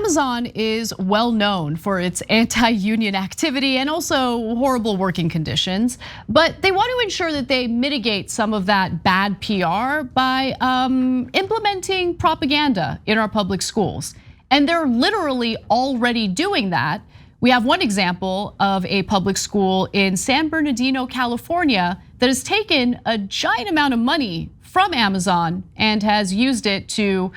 Amazon is well known for its anti-union activity and also horrible working conditions, but they want to ensure that they mitigate some of that bad PR by implementing propaganda in our public schools. And they're literally already doing that. We have one example of a public school in San Bernardino, California, that has taken a giant amount of money from Amazon and has used it to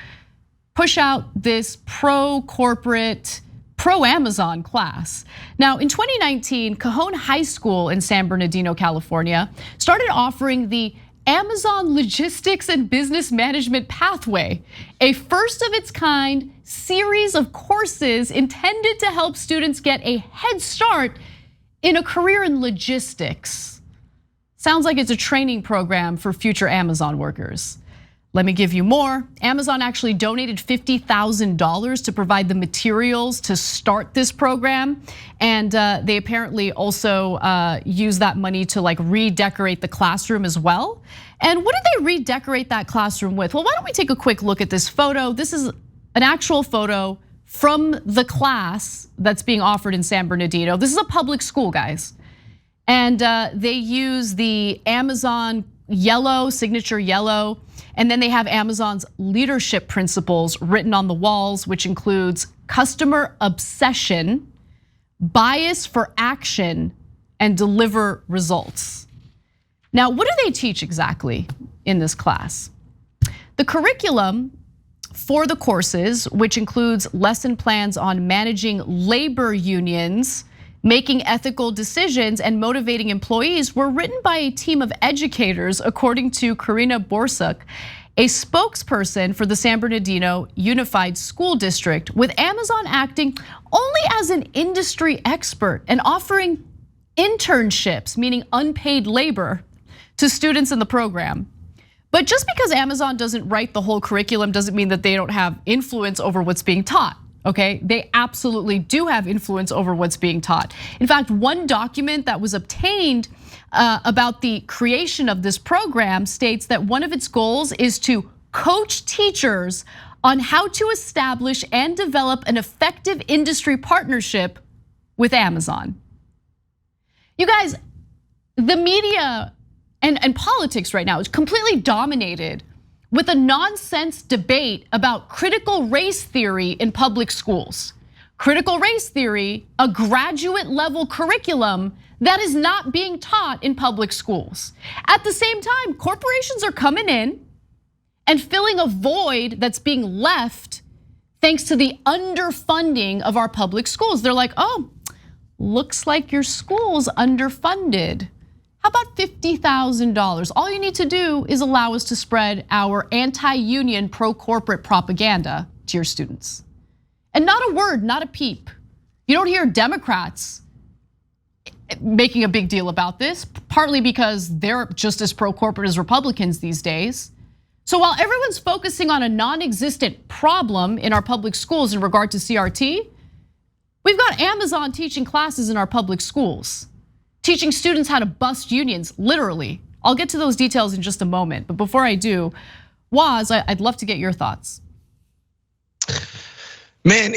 push out this pro-corporate, pro-Amazon class. Now, in 2019, Cajon High School in San Bernardino, California, started offering the Amazon Logistics and Business Management Pathway, a first of its kind series of courses intended to help students get a head start in a career in logistics. Sounds like it's a training program for future Amazon workers. Let me give you more. Amazon actually donated $50,000 to provide the materials to start this program. And they apparently also use that money to redecorate the classroom as well. And what did they redecorate that classroom with? Well, why don't we take a quick look at this photo? This is an actual photo from the class that's being offered in San Bernardino. This is a public school, guys. And they use the Amazon yellow, signature yellow. And then they have Amazon's leadership principles written on the walls, which includes customer obsession, bias for action, and deliver results. Now, what do they teach exactly in this class? The curriculum for the courses, which includes lesson plans on managing labor unions, making ethical decisions, and motivating employees, were written by a team of educators, according to Karina Borsuk, a spokesperson for the San Bernardino Unified School District, with Amazon acting only as an industry expert and offering internships, meaning unpaid labor, to students in the program. But just because Amazon doesn't write the whole curriculum doesn't mean that they don't have influence over what's being taught. Okay, they absolutely do have influence over what's being taught. In fact, one document that was obtained about the creation of this program states that one of its goals is to coach teachers on how to establish and develop an effective industry partnership with Amazon. You guys, the media and politics right now is completely dominated with a nonsense debate about critical race theory in public schools. Critical race theory, a graduate level curriculum that is not being taught in public schools. At the same time, corporations are coming in and filling a void that's being left thanks to the underfunding of our public schools. They're like, oh, looks like your school's underfunded. How about $50,000? All you need to do is allow us to spread our anti-union, pro-corporate propaganda to your students. And not a word, not a peep. You don't hear Democrats making a big deal about this, partly because they're just as pro-corporate as Republicans these days. So while everyone's focusing on a non-existent problem in our public schools in regard to CRT, we've got Amazon teaching classes in our public schools, teaching students how to bust unions, literally. I'll get to those details in just a moment, but before I do, Waz, I'd love to get your thoughts. Man,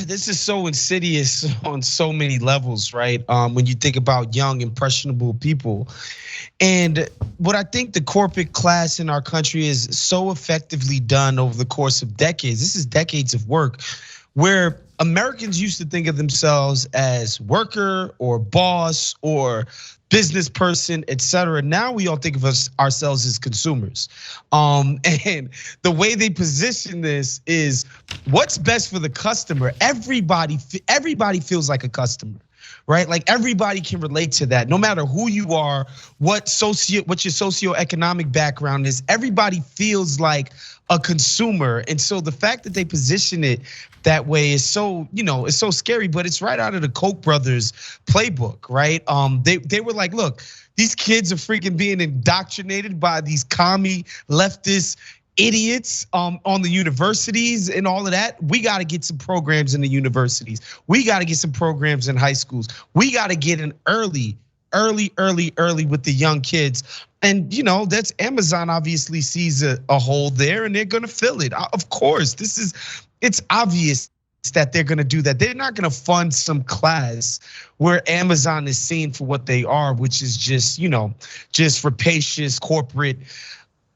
this is so insidious on so many levels, right? When you think about young, impressionable people. And what I think the corporate class in our country is so effectively done over the course of decades, this is decades of work, where Americans used to think of themselves as worker or boss or business person, et cetera. Now we all think of ourselves as consumers. And the way they position this is what's best for the customer. Everybody feels like a customer, right? Like everybody can relate to that, no matter who you are, what your socioeconomic background is. Everybody feels like a consumer, and so the fact that they position it that way is so, it's so scary. But it's right out of the Koch brothers playbook, right? They were like, look, these kids are freaking being indoctrinated by these commie leftist idiots on the universities and all of that. We got to get some programs in the universities. We got to get some programs in high schools. We got to get in early with the young kids. And that's Amazon obviously sees a hole there and they're gonna fill it. Of course, it's obvious that they're gonna do that. They're not gonna fund some class where Amazon is seen for what they are, which is just, just rapacious, corporate,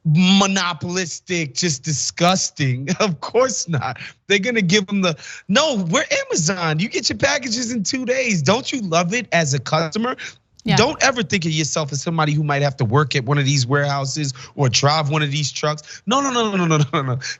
monopolistic, just disgusting. Of course not. They're gonna give them no, we're Amazon. You get your packages in 2 days. Don't you love it as a customer? Yeah. Don't ever think of yourself as somebody who might have to work at one of these warehouses or drive one of these trucks. No.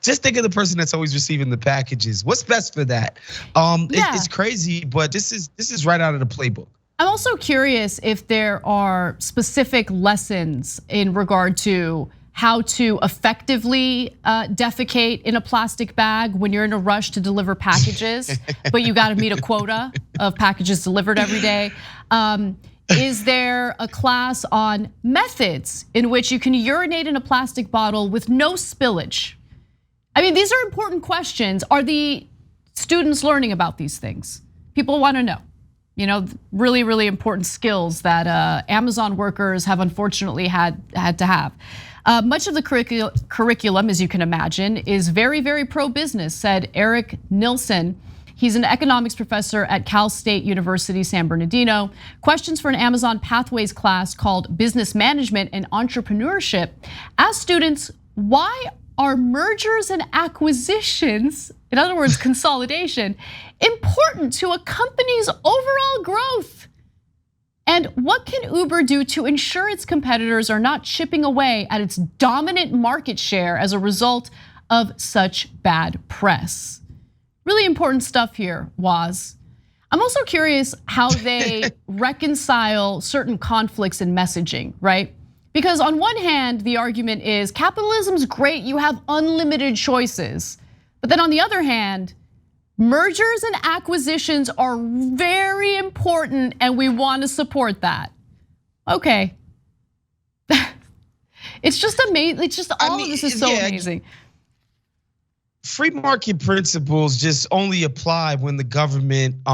Just think of the person that's always receiving the packages. What's best for that? It's crazy, but this is right out of the playbook. I'm also curious if there are specific lessons in regard to how to effectively defecate in a plastic bag when you're in a rush to deliver packages, but you got to meet a quota of packages delivered every day. Is there a class on methods in which you can urinate in a plastic bottle with no spillage? I mean, these are important questions. Are the students learning about these things? People want to know. Really, really important skills that Amazon workers have unfortunately had to have. Much of the curriculum, as you can imagine, is very, very pro-business, said Eric Nilsson. He's an economics professor at Cal State University, San Bernardino. Questions for an Amazon Pathways class called Business Management and Entrepreneurship. Ask students, why are mergers and acquisitions, in other words, consolidation, important to a company's overall growth? And what can Uber do to ensure its competitors are not chipping away at its dominant market share as a result of such bad press? Really important stuff here, Waz. I'm also curious how they reconcile certain conflicts in messaging, right? Because on one hand, the argument is capitalism's great, you have unlimited choices. But then on the other hand, mergers and acquisitions are very important and we want to support that. Okay. It's just amazing. It's just all of this is so amazing. Free market principles just only apply when the government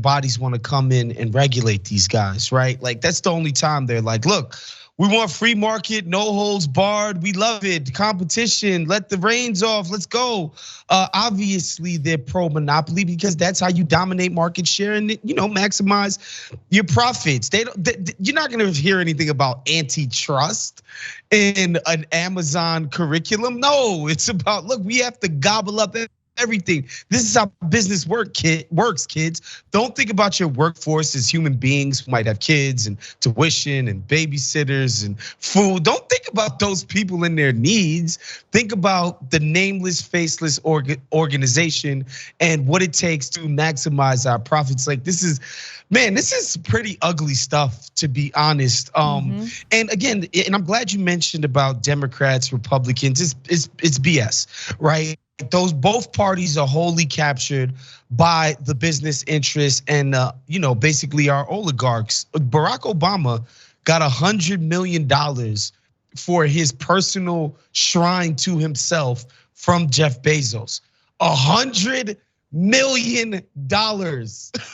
bodies want to come in and regulate these guys, right? Like that's the only time they're like, look, we want free market, no holds barred. We love it. Competition, let the reins off. Let's go. Obviously, they're pro-monopoly because that's how you dominate market share and maximize your profits. You're not going to hear anything about antitrust in an Amazon curriculum. No, it's about, look, we have to gobble up everything. This is how business works, kids. Don't think about your workforce as human beings who might have kids and tuition and babysitters and food. Don't think about those people and their needs. Think about the nameless, faceless organization and what it takes to maximize our profits. Like this is pretty ugly stuff, to be honest. And again, and I'm glad you mentioned about Democrats, Republicans. It's BS, right? Those both parties are wholly captured by the business interests and basically our oligarchs. Barack Obama got $100 million for his personal shrine to himself from Jeff Bezos. $100 million.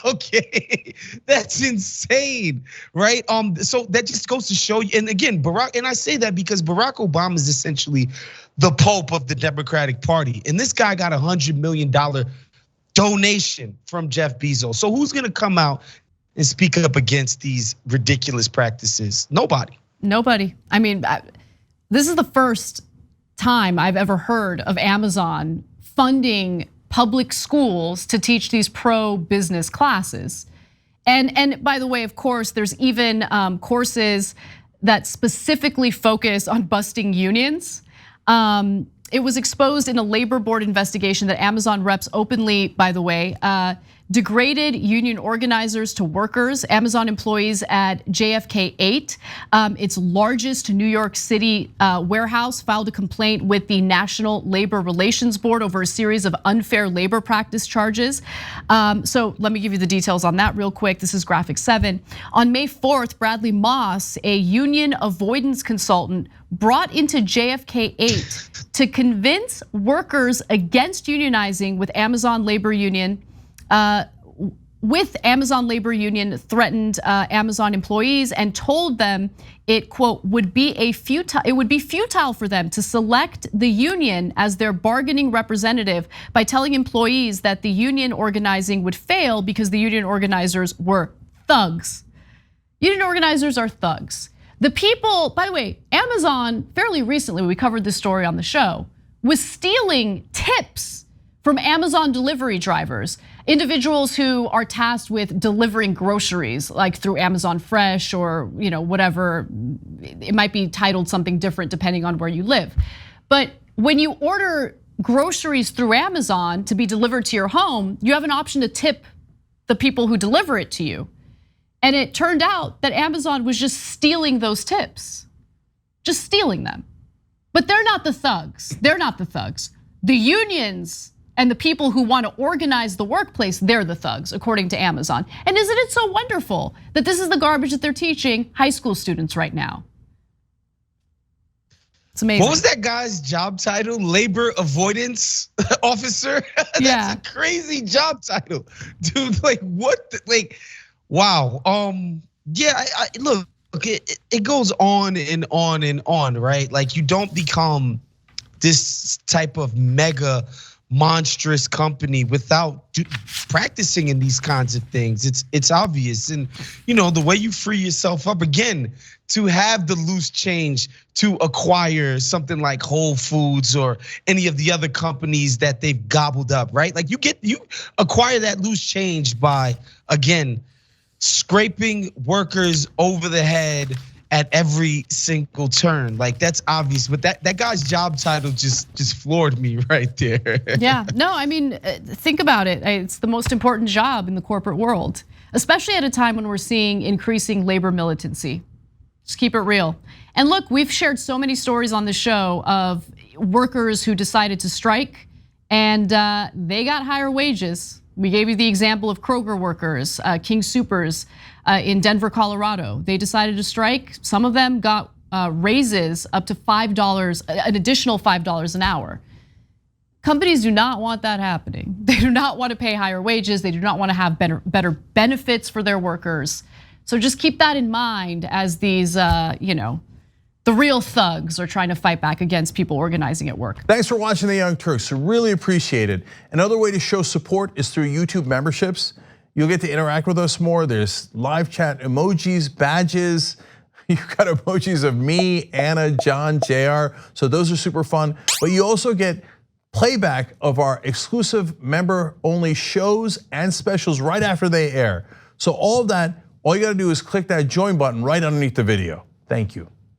Okay, that's insane, right? So that just goes to show you. And again, and I say that because Barack Obama is essentially the Pope of the Democratic Party, and this guy got $100 million donation from Jeff Bezos. So who's gonna come out and speak up against these ridiculous practices? Nobody. I mean, this is the first time I've ever heard of Amazon funding public schools to teach these pro-business classes. And by the way, of course, there's even courses that specifically focus on busting unions. It was exposed in a labor board investigation that Amazon reps openly, by the way, degraded union organizers to workers. Amazon employees at JFK 8, its largest New York City warehouse, filed a complaint with the National Labor Relations Board over a series of unfair labor practice charges. So let me give you the details on that real quick. This is Graphic 7. On May 4th, Bradley Moss, a union avoidance consultant, brought into JFK 8 to convince workers against unionizing with Amazon labor union with Amazon labor union threatened Amazon employees and told them it, quote, would be futile for them to select the union as their bargaining representative by telling employees that the union organizing would fail because the union organizers were thugs. Union organizers are thugs. The people, by the way, Amazon fairly recently, we covered this story on the show, was stealing tips from Amazon delivery drivers, individuals who are tasked with delivering groceries, like through Amazon Fresh or whatever. It might be titled something different depending on where you live. But when you order groceries through Amazon to be delivered to your home, you have an option to tip the people who deliver it to you. And it turned out that Amazon was just stealing those tips, just stealing them. But they're not the thugs. They're not the thugs. The unions and the people who want to organize the workplace, they're the thugs, according to Amazon. And isn't it so wonderful that this is the garbage that they're teaching high school students right now? It's amazing. What was that guy's job title? Labor avoidance officer? That's a crazy job title. Dude, like what, wow. Yeah, look, it goes on and on and on, right? Like you don't become this type of mega monstrous company without practicing in these kinds of things. It's obvious. And the way you free yourself up, again, to have the loose change to acquire something like Whole Foods or any of the other companies that they've gobbled up, right? Like you acquire that loose change by, again, scraping workers over the head at every single turn. Like that's obvious, but that guy's job title just floored me right there. Yeah, no, I mean, think about it. It's the most important job in the corporate world, especially at a time when we're seeing increasing labor militancy. Just keep it real. And look, we've shared so many stories on the show of workers who decided to strike and they got higher wages. We gave you the example of Kroger workers, King Soopers in Denver, Colorado. They decided to strike. Some of them got raises up to $5, an additional $5 an hour. Companies do not want that happening. They do not want to pay higher wages. They do not want to have better benefits for their workers. So just keep that in mind as these, the real thugs are trying to fight back against people organizing at work. Thanks for watching The Young Turks. Really appreciate it. Another way to show support is through YouTube memberships. You'll get to interact with us more. There's live chat emojis, badges. You've got emojis of me, Anna, John, JR. So those are super fun. But you also get playback of our exclusive member-only shows and specials right after they air. So all of that, all you gotta do is click that join button right underneath the video. Thank you.